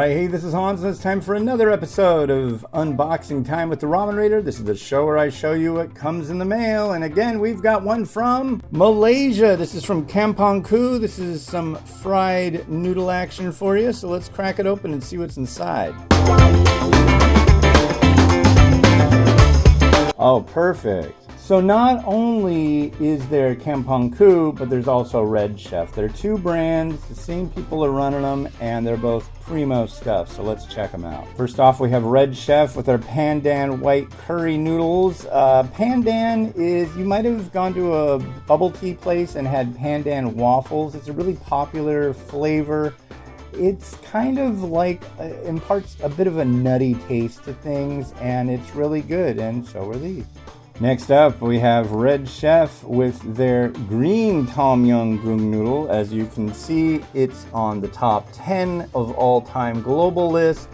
Alright, hey, this is Hans, and it's time for another episode of Unboxing Time with the Ramen Raider. This is the show where I show you what comes in the mail, and again, we've got one from Malaysia. This is from KampongKu. This is some fried noodle action for you, so let's crack it open and see what's inside. Oh, perfect. So not only is there KampongKu, but there's also Red Chef. They're two brands, the same people are running them, and they're both primo stuff, so let's check them out. First off, we have Red Chef with their Pandan white curry noodles. Pandan is, you might have gone to a bubble tea place and had Pandan waffles. It's a really popular flavor. It's kind of like, imparts a bit of a nutty taste to things, and it's really good, and so are these. Next up, we have Red Chef with their green Tom Yum Goong noodle. As you can see, it's on the top 10 of all-time global list.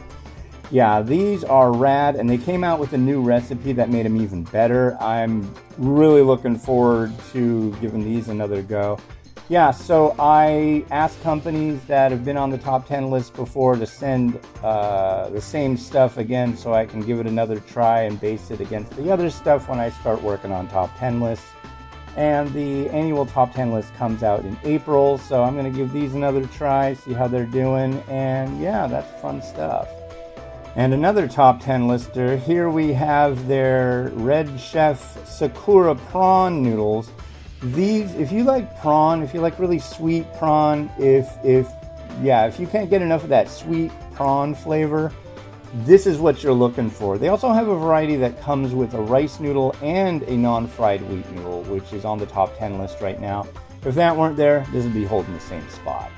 Yeah, these are rad, and they came out with a new recipe that made them even better. I'm really looking forward to giving these another go. Yeah, so I asked companies that have been on the top 10 list before to send the same stuff again so I can give it another try and base it against the other stuff when I start working on top 10 lists. And the annual top 10 list comes out in April, so I'm going to give these another try, see how they're doing, and yeah, that's fun stuff. And another top 10 lister, here we have their Red Chef Sakura Prawn noodles. These, if you like prawn, if you like really sweet prawn, if you can't get enough of that sweet prawn flavor, this is what you're looking for. They also have a variety that comes with a rice noodle and a non-fried wheat noodle, which is on the top 10 list right now. If that weren't there, this would be holding the same spot.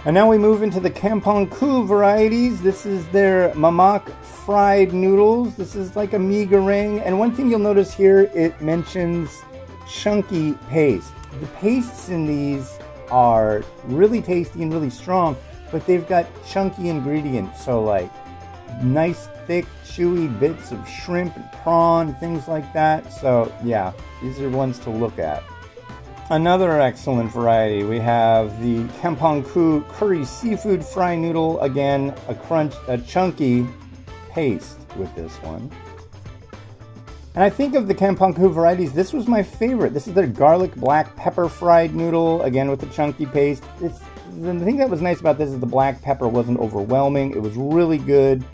And now we move into the KampongKu varieties. This is their Mamak fried noodles. This is like a mee goreng. And one thing you'll notice here, it mentions chunky paste. The pastes in these are really tasty and really strong, but they've got chunky ingredients, so like nice thick chewy bits of shrimp and prawn, things like that. So yeah, these are ones to look at. Another excellent variety, we have the KampongKu curry seafood fry noodle. Again, a chunky paste with this one. And I think of the KampongKu varieties, this was my favorite. This is their garlic black pepper fried noodle, again with the chunky paste. The thing that was nice about this is the black pepper wasn't overwhelming. It was really good.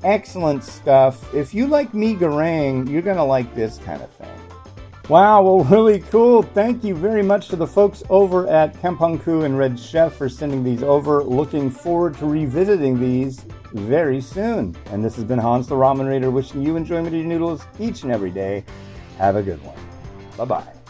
Excellent stuff. If you like mee goreng, you're going to like this kind of thing. Wow, well, really cool. Thank you very much to the folks over at KampongKu and Red Chef for sending these over. Looking forward to revisiting these very soon. And this has been Hans the Ramen Raider, wishing you enjoyment of your noodles each and every day. Have a good one. Bye-bye.